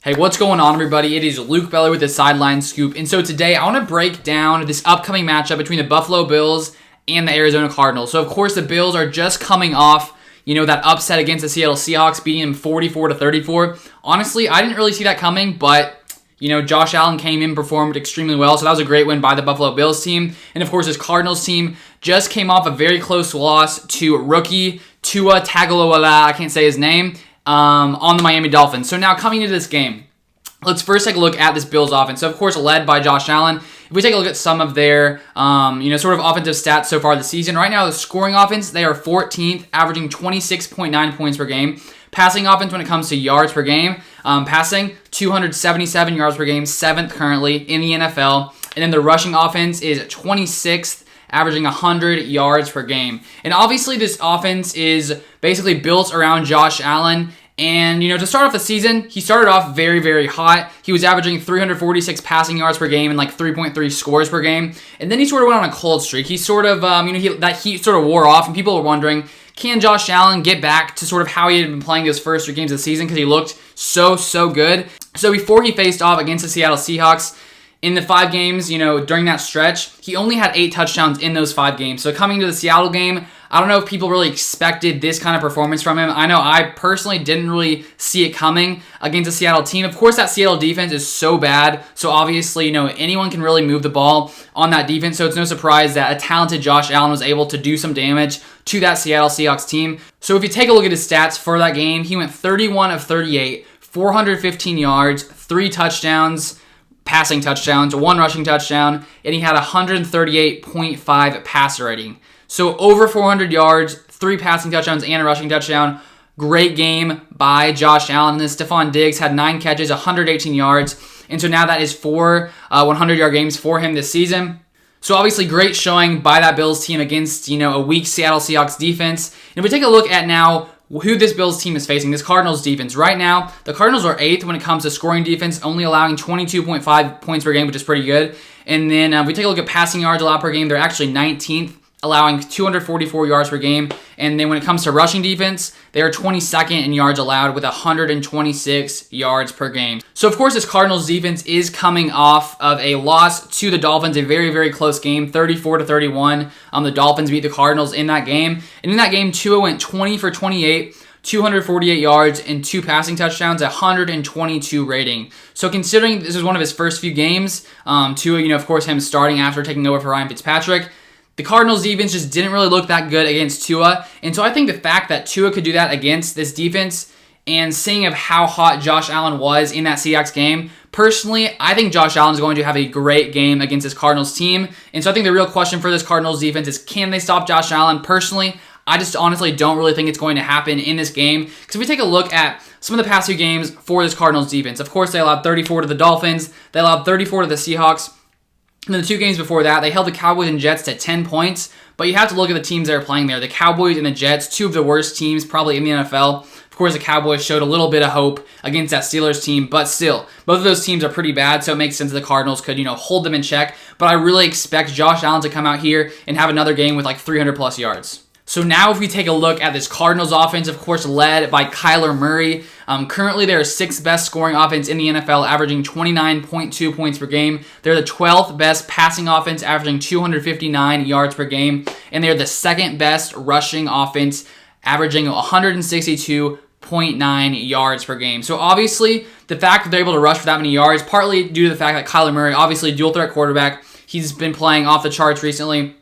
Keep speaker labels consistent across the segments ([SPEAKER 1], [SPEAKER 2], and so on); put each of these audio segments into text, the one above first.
[SPEAKER 1] Hey, what's going on, everybody? It is Luke Beller with the Sideline Scoop. And so today I want to break down this upcoming matchup between the Buffalo Bills and the Arizona Cardinals. So, of course, the Bills are just coming off, that upset against the Seattle Seahawks, beating them 44-34. Honestly, I didn't really see that coming, but Josh Allen came in, performed extremely well, so that was a great win by the Buffalo Bills team. And, of course, this Cardinals team just came off a very close loss to rookie Tua Tagovailoa, I can't say his name, on the Miami Dolphins. So now coming into this game, let's first take a look at this Bills offense. So, of course, led by Josh Allen. If we take a look at some of their, sort of offensive stats so far this season, right now the scoring offense, they are 14th, averaging 26.9 points per game. Passing offense when it comes to yards per game, passing 277 yards per game, 7th currently in the NFL. And then the rushing offense is 26th, averaging 100 yards per game. And obviously this offense is basically built around Josh Allen. And, to start off the season, he started off very, very hot. He was averaging 346 passing yards per game and like 3.3 scores per game. And then he sort of went on a cold streak. He sort of, that heat sort of wore off, and people were wondering, can Josh Allen get back to sort of how he had been playing those first 3 games of the season? Because he looked so good. So before he faced off against the Seattle Seahawks, in the 5 games, during that stretch, he only had 8 touchdowns in those 5 games. So coming to the Seattle game, I don't know if people really expected this kind of performance from him. I know I personally didn't really see it coming against a Seattle team. Of course, that Seattle defense is so bad. So obviously, anyone can really move the ball on that defense. So it's no surprise that a talented Josh Allen was able to do some damage to that Seattle Seahawks team. So if you take a look at his stats for that game, he went 31 of 38, 415 yards, 3 touchdowns, passing touchdowns, 1 rushing touchdown, and he had 138.5 passer rating. So over 400 yards, 3 passing touchdowns, and a rushing touchdown. Great game by Josh Allen. And then Stephon Diggs had 9 catches, 118 yards. And so now that is 4 100-yard games for him this season. So obviously great showing by that Bills team against, a weak Seattle Seahawks defense. And if we take a look at now who this Bills team is facing, this Cardinals defense. Right now, the Cardinals are 8th when it comes to scoring defense, only allowing 22.5 points per game, which is pretty good. And then if we take a look at passing yards allowed per game, they're actually 19th, allowing 244 yards per game. And then when it comes to rushing defense, they are 22nd in yards allowed with 126 yards per game. So, of course, this Cardinals defense is coming off of a loss to the Dolphins, a very, very close game, 34-31. The Dolphins beat the Cardinals in that game. And in that game, Tua went 20 for 28, 248 yards, and 2 passing touchdowns, 122 rating. So considering this is one of his first few games, Tua, of course, him starting after taking over for Ryan Fitzpatrick, the Cardinals defense just didn't really look that good against Tua. And so I think the fact that Tua could do that against this defense and seeing of how hot Josh Allen was in that Seahawks game, personally, I think Josh Allen is going to have a great game against this Cardinals team. And so I think the real question for this Cardinals defense is, can they stop Josh Allen? Personally, I just honestly don't really think it's going to happen in this game. Because if we take a look at some of the past few games for this Cardinals defense, of course, they allowed 34 to the Dolphins. They allowed 34 to the Seahawks. And then the 2 games before that, they held the Cowboys and Jets to 10 points. But you have to look at the teams that are playing there. The Cowboys and the Jets, 2 of the worst teams probably in the NFL. Of course, the Cowboys showed a little bit of hope against that Steelers team. But still, both of those teams are pretty bad. So it makes sense that the Cardinals could, hold them in check. But I really expect Josh Allen to come out here and have another game with like 300-plus yards. So now if we take a look at this Cardinals offense, of course, led by Kyler Murray. Currently, they're 6th best scoring offense in the NFL, averaging 29.2 points per game. They're the 12th best passing offense, averaging 259 yards per game. And they're the 2nd best rushing offense, averaging 162.9 yards per game. So obviously, the fact that they're able to rush for that many yards, partly due to the fact that Kyler Murray, obviously dual threat quarterback, he's been playing off the charts recently.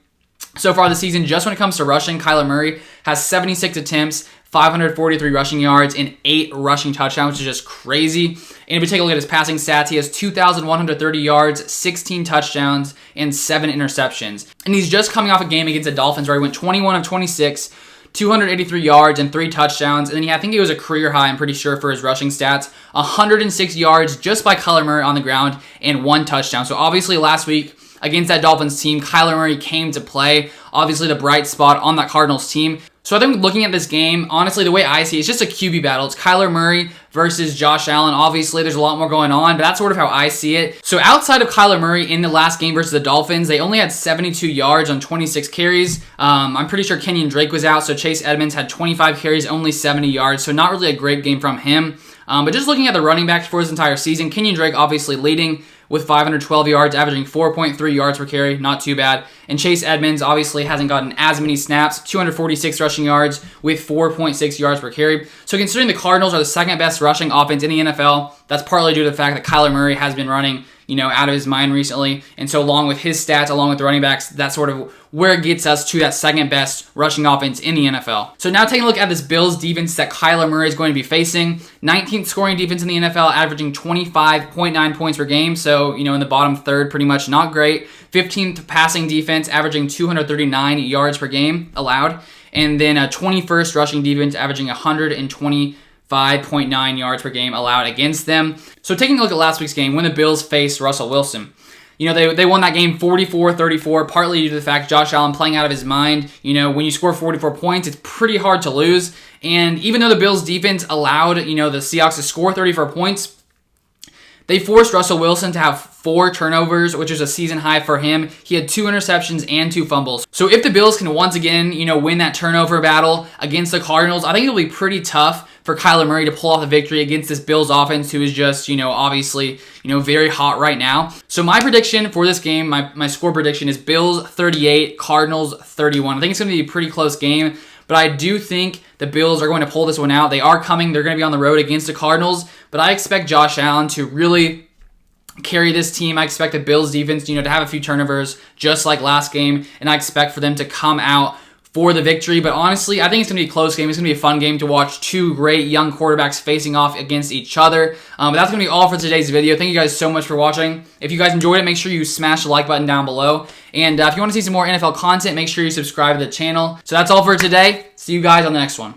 [SPEAKER 1] So far this season, just when it comes to rushing, Kyler Murray has 76 attempts, 543 rushing yards, and 8 rushing touchdowns, which is just crazy. And if we take a look at his passing stats, he has 2,130 yards, 16 touchdowns, and 7 interceptions. And he's just coming off a game against the Dolphins where he went 21 of 26, 283 yards, and 3 touchdowns. And then I think he was a career high, I'm pretty sure, for his rushing stats. 106 yards just by Kyler Murray on the ground, and 1 touchdown. So obviously last week, against that Dolphins team, Kyler Murray came to play. Obviously the bright spot on that Cardinals team. So I think looking at this game, honestly, the way I see it, it's just a QB battle. It's Kyler Murray versus Josh Allen. Obviously, there's a lot more going on, but that's sort of how I see it. So outside of Kyler Murray in the last game versus the Dolphins, they only had 72 yards on 26 carries. I'm pretty sure Kenyon Drake was out, so Chase Edmonds had 25 carries, only 70 yards. So not really a great game from him. But just looking at the running backs for his entire season, Kenyon Drake obviously leading with 512 yards, averaging 4.3 yards per carry, not too bad. And Chase Edmonds obviously hasn't gotten as many snaps, 246 rushing yards with 4.6 yards per carry. So considering the Cardinals are the second best rushing offense in the NFL, that's partly due to the fact that Kyler Murray has been running, out of his mind recently. And so along with his stats, along with the running backs, that's sort of where it gets us to that second best rushing offense in the NFL. So now taking a look at this Bills defense that Kyler Murray is going to be facing. 19th scoring defense in the NFL, averaging 25.9 points per game. So, in the bottom third, pretty much not great. 15th passing defense, averaging 239 yards per game allowed. And then a 21st rushing defense, averaging 125.9 yards per game allowed against them. So taking a look at last week's game, when the Bills faced Russell Wilson, they won that game 44-34, partly due to the fact Josh Allen playing out of his mind. When you score 44 points, it's pretty hard to lose. And even though the Bills defense allowed, the Seahawks to score 34 points, they forced Russell Wilson to have 4 turnovers, which is a season high for him. He had 2 interceptions and 2 fumbles. So if the Bills can once again, win that turnover battle against the Cardinals, I think it'll be pretty tough for Kyler Murray to pull off the victory against this Bills offense, who is just, obviously, very hot right now. So my prediction for this game, my score prediction is Bills 38, Cardinals 31. I think it's going to be a pretty close game, but I do think the Bills are going to pull this one out. They are coming. They're going to be on the road against the Cardinals, but I expect Josh Allen to really carry this team. I expect the Bills defense, to have a few turnovers just like last game, and I expect for them to come out for the victory. But honestly, I think it's going to be a close game. It's going to be a fun game to watch 2 great young quarterbacks facing off against each other. But that's going to be all for today's video. Thank you guys so much for watching. If you guys enjoyed it, make sure you smash the like button down below. And if you want to see some more NFL content, make sure you subscribe to the channel. So that's all for today. See you guys on the next one.